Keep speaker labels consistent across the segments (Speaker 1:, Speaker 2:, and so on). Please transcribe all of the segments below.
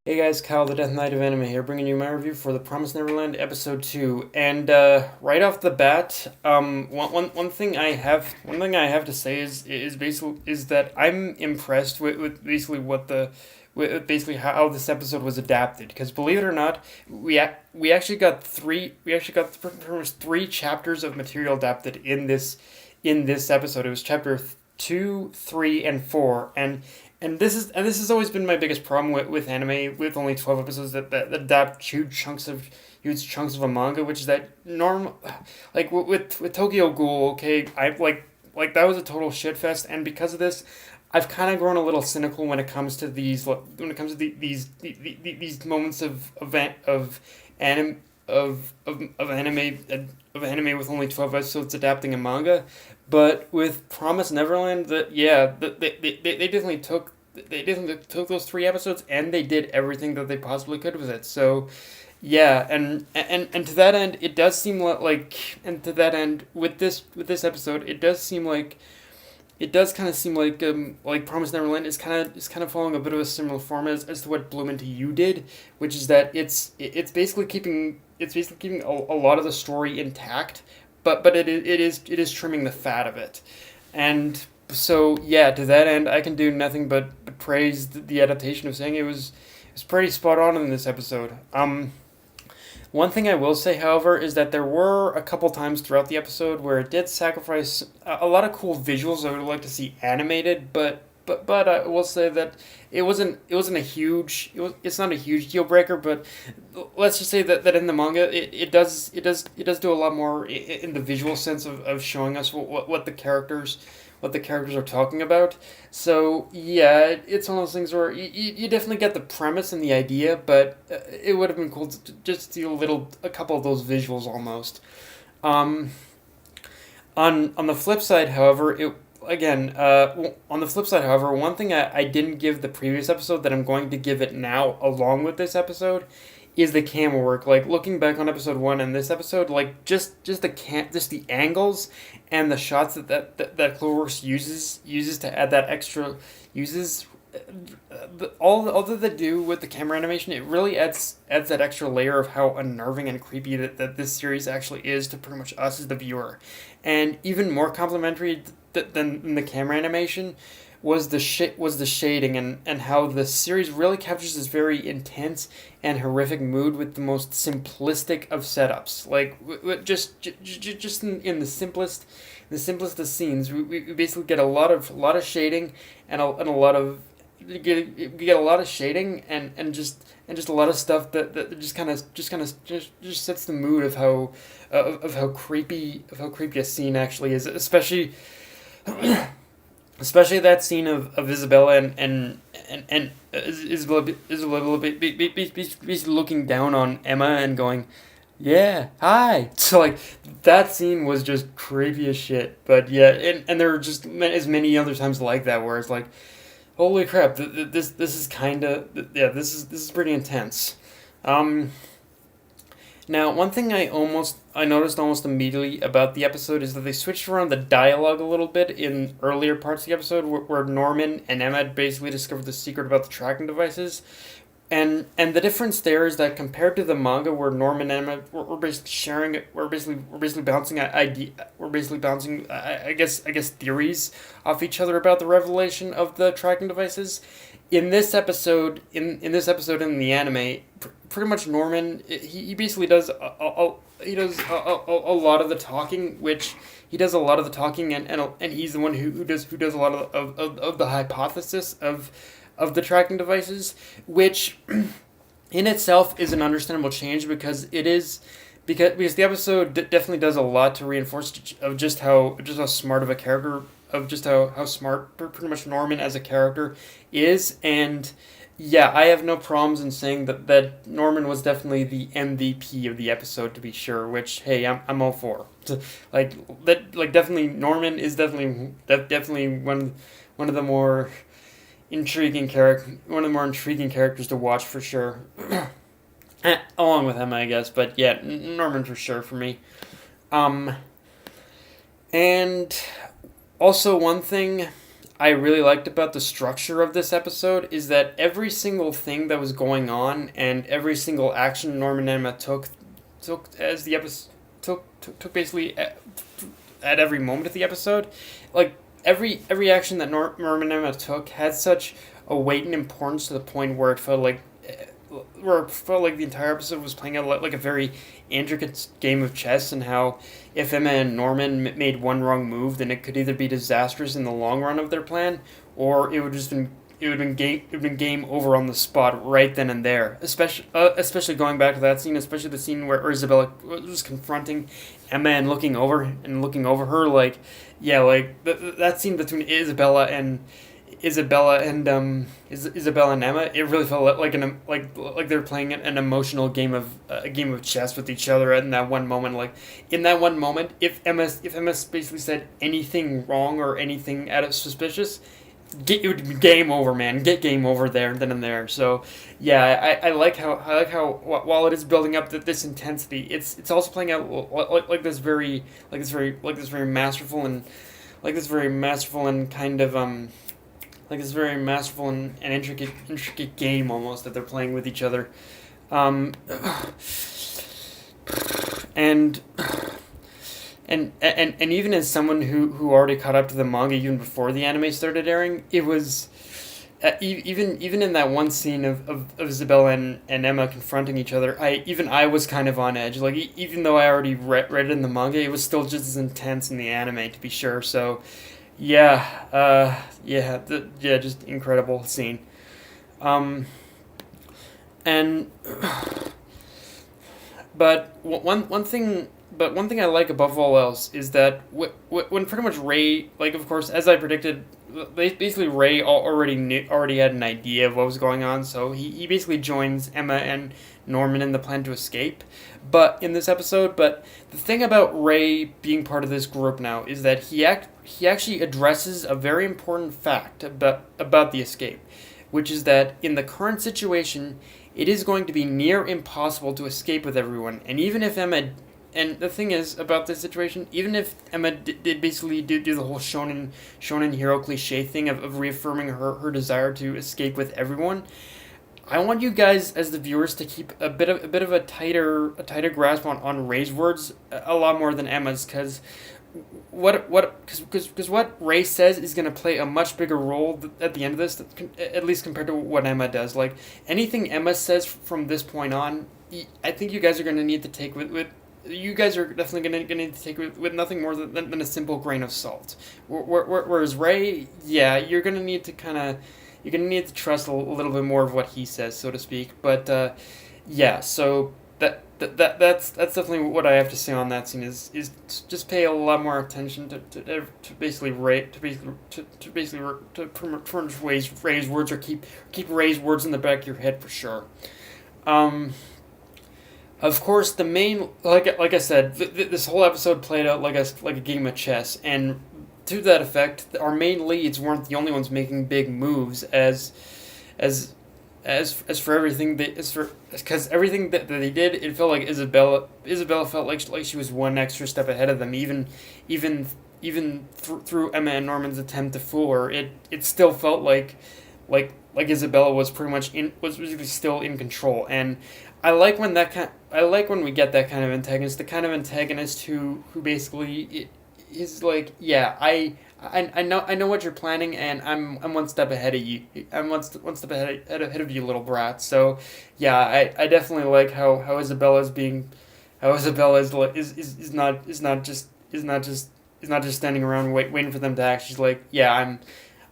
Speaker 1: Hey guys, Kyle, the Death Knight of Anime here, bringing you my review for The Promised Neverland Episode 2. And right off the bat, one thing I have to say is basically is that I'm impressed with basically with basically how this episode was adapted. Because believe it or not, we actually got pretty much three chapters of material adapted in this episode. It was chapter 2, 3, and 4, and this has always been my biggest problem with anime with only 12 episodes that adapt huge chunks of a manga, which is that like with Tokyo Ghoul. Okay, I like that was a total shit fest, and because of this, I've kind of grown a little cynical when it comes to these moments of anime of anime with only 12 episodes adapting a manga. But with Promise Neverland, they definitely took those three episodes and they did everything that they possibly could with it. So yeah, and to that end, it does seem and to that end, with this episode, it does kind of seem like Promise Neverland is kind of following a bit of a similar form as to what Bloom Into You did, which is that it's basically keeping a lot of the story intact, but it is trimming the fat of it, and so yeah, to that end, I can do nothing but praise the adaptation of saying it was pretty spot on in this episode. One thing I will say, however, is that there were a couple times throughout the episode where it did sacrifice a lot of cool visuals I would like to see animated, but I will say that it's not a huge deal breaker, but let's just say that in the manga it does do a lot more in the visual sense of showing us what the characters are talking about. So yeah, it's one of those things where you definitely get the premise and the idea, but it would have been cool to just do a couple of those visuals almost. Um, on the flip side, however, it again on the flip side, however, one thing I didn't give the previous episode that I'm going to give it now along with this episode is the camera work. Like looking back on episode one and this episode, like just the angles and the shots that Cloverworks uses to add that extra uses all that they do with the camera animation, it really adds that extra layer of how unnerving and creepy that this series actually is to pretty much us as the viewer. And even more complimentary than the camera animation was the shading and how the series really captures this very intense and horrific mood with the most simplistic of setups. Like just in the simplest of scenes, we basically get a lot of shading and a lot of you get a lot of shading and just a lot of stuff that just sets the mood of how creepy a scene actually is, especially that scene of Isabella and Isabella basically looking down on Emma and going, yeah, hi. So like that scene was just creepy as shit. But yeah, and there are just as many other times like that where it's like, holy crap, this is kind of yeah, this is pretty intense. Um, Now, one thing I noticed almost immediately about the episode is that they switched around the dialogue a little bit in earlier parts of the episode where Norman and Emma had basically discovered the secret about the tracking devices. And the difference there is that compared to the manga where Norman and Emma were basically sharing it, we're basically bouncing we're basically bouncing I guess theories off each other about the revelation of the tracking devices. In this episode in the anime, pretty much Norman he basically does he does a lot of the talking, which he does a lot of the talking, and he's the one who does a lot of the hypothesis of the tracking devices, which in itself is an understandable change because the episode definitely does a lot to reinforce of just how smart of a character of just how smart pretty much Norman as a character is. And yeah, I have no problems in saying that Norman was definitely the MVP of the episode, to be sure, which hey, I'm all for. Definitely Norman is definitely one of the more one of the more intriguing characters to watch for sure. Along with Emma, I guess, but yeah, Norman for sure for me. Um, and also one thing I really liked about the structure of this episode is that every single thing that was going on and every single action Norman and Emma took as the episode took basically at every moment of the episode, like every action that Norman and Emma took had such a weight and importance to the point where it felt like the entire episode was playing out like a very intricate game of chess, and how if Emma and Norman made one wrong move, then it could either be disastrous in the long run of their plan, or it would have been game over on the spot right then and there. Especially going back to that scene, especially the scene where Isabella was confronting Emma and looking over her, like yeah, like that scene between Isabella and Emma, it really felt like they're playing an emotional game of a game of chess with each other in that one moment. Like in that one moment, if Emma basically said anything wrong or anything out of suspicious, it would be game over, man. Get game over there then and there. So yeah, I like how while it is building up this intensity, it's also playing out like this very masterful and kind of like this very masterful and intricate game almost that they're playing with each other, um, and and even as someone who already caught up to the manga even before the anime started airing, it was even in that one scene of Isabella and Emma confronting each other, I was kind of on edge. Like even though I already read it in the manga, it was still just as intense in the anime to be sure. So yeah, just incredible scene. Um, and one thing I like above all else is that when pretty much Ray, like of course as I predicted, basically Ray already had an idea of what was going on, so he basically joins Emma and Norman in the plan to escape. But in this episode, but the thing about Ray being part of this group now is that he actually addresses a very important fact about the escape, which is that in the current situation, it is going to be near impossible to escape with everyone, and even if Emma. And the thing is about this situation, even if Emma did basically do the whole shonen hero cliche thing of reaffirming her desire to escape with everyone, I want you guys as the viewers to keep a bit of a tighter grasp on Ray's words a lot more than Emma's, because what Ray says is going to play a much bigger role at the end of this, at least compared to what Emma does. Like anything Emma says from this point on, I think you guys are going to need to take with you guys are definitely going to need to take with nothing more than a simple grain of salt. Whereas Ray, yeah, you're going to need to trust a little bit more of what he says, so to speak. But yeah, so that's definitely what I have to say on that scene is just pay a lot more attention to basically Ray to pretty much Ray's words, or keep Ray's words in the back of your head for sure. Um, of course, the main like I said, this whole episode played out like a game of chess, and to that effect, our main leads weren't the only ones making big moves as as for everything they as for because everything that they did, it felt like Isabella felt like she was one extra step ahead of them, even through Emma and Norman's attempt to fool her. It still felt like Isabella was pretty much was really still in control. And I like when we get that kind of antagonist, the kind of antagonist who basically is like, yeah, I know what you're planning, and I'm one step ahead of you. I'm one step ahead of you, little brat. So yeah, I definitely like how Isabella is not just standing around waiting for them to act. She's like, yeah,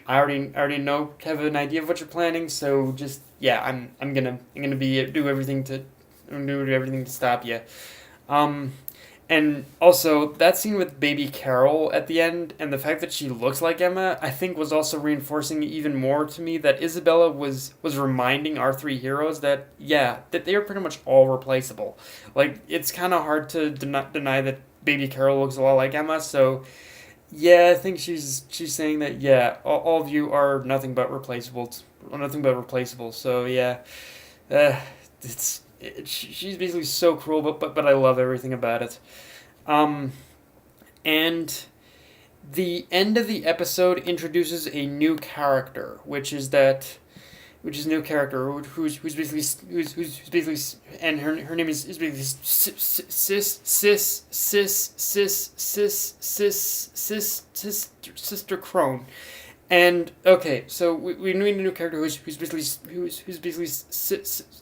Speaker 1: I already know, have an idea of what you're planning. So just yeah, I'm gonna do everything to stop you. Um, and also, that scene with baby Carol at the end, and the fact that she looks like Emma, I think was also reinforcing even more to me that Isabella was reminding our three heroes that, yeah, that they are pretty much all replaceable. Like, it's kind of hard to deny that baby Carol looks a lot like Emma, so yeah, I think she's saying that, yeah, all of you are nothing but replaceable. Nothing but replaceable, so yeah. Uh, she's basically so cruel, but I love everything about it. Um, and the end of the episode introduces a new character, which is a new character who's basically and her name is basically sister Crone. And okay, so we need a new character who's basically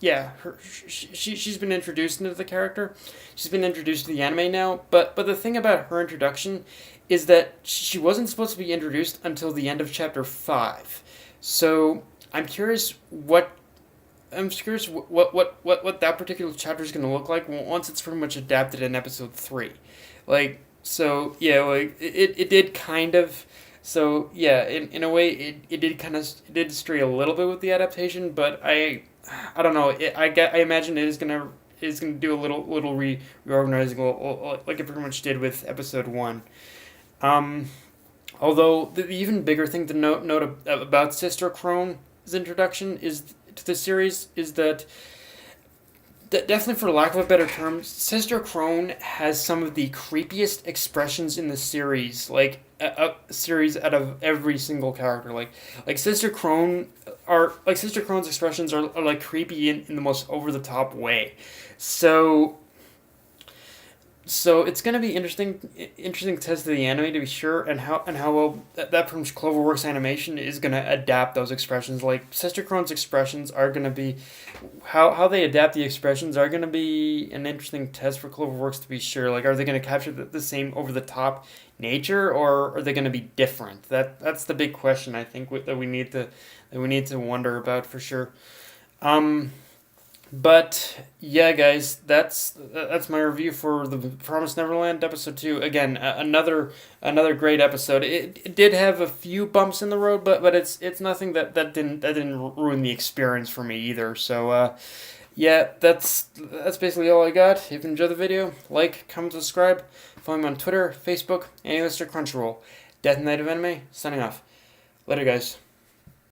Speaker 1: yeah, she's been introduced into the character. She's been introduced to the anime now, but the thing about her introduction is that she wasn't supposed to be introduced until the end of chapter 5. So I'm curious what what that particular chapter is going to look like once it's pretty much adapted in episode 3. Like, so yeah, like it did kind of, so yeah, in a way it did kind of, it did stray a little bit with the adaptation, but I don't know, I imagine it is gonna do a little reorganizing, like it pretty much did with episode 1. um Although the even bigger thing to note about Sister Crone's introduction is to the series is that definitely, for lack of a better term, Sister Crone has some of the creepiest expressions in the series. Like a series out of every single character. Sister Crone's expressions are like creepy in the most over the top way. So it's gonna be interesting to test the anime to be sure, and how well that from Cloverworks Animation is gonna adapt those expressions. Like Sister Crone's expressions are gonna be, how they adapt the expressions are gonna be an interesting test for Cloverworks to be sure. Like, are they gonna capture the same over the top nature, or are they gonna be different? That's the big question, I think, that we need to wonder about for sure. Um. But yeah, guys, that's my review for the Promised Neverland episode 2. Again, another great episode. It did have a few bumps in the road, but it's nothing that didn't ruin the experience for me either. So yeah, that's basically all I got. If you enjoyed the video, like, comment, subscribe. Follow me on Twitter, Facebook, and Mr. Crunchyroll. Death Knight of Anime, signing off. Later, guys.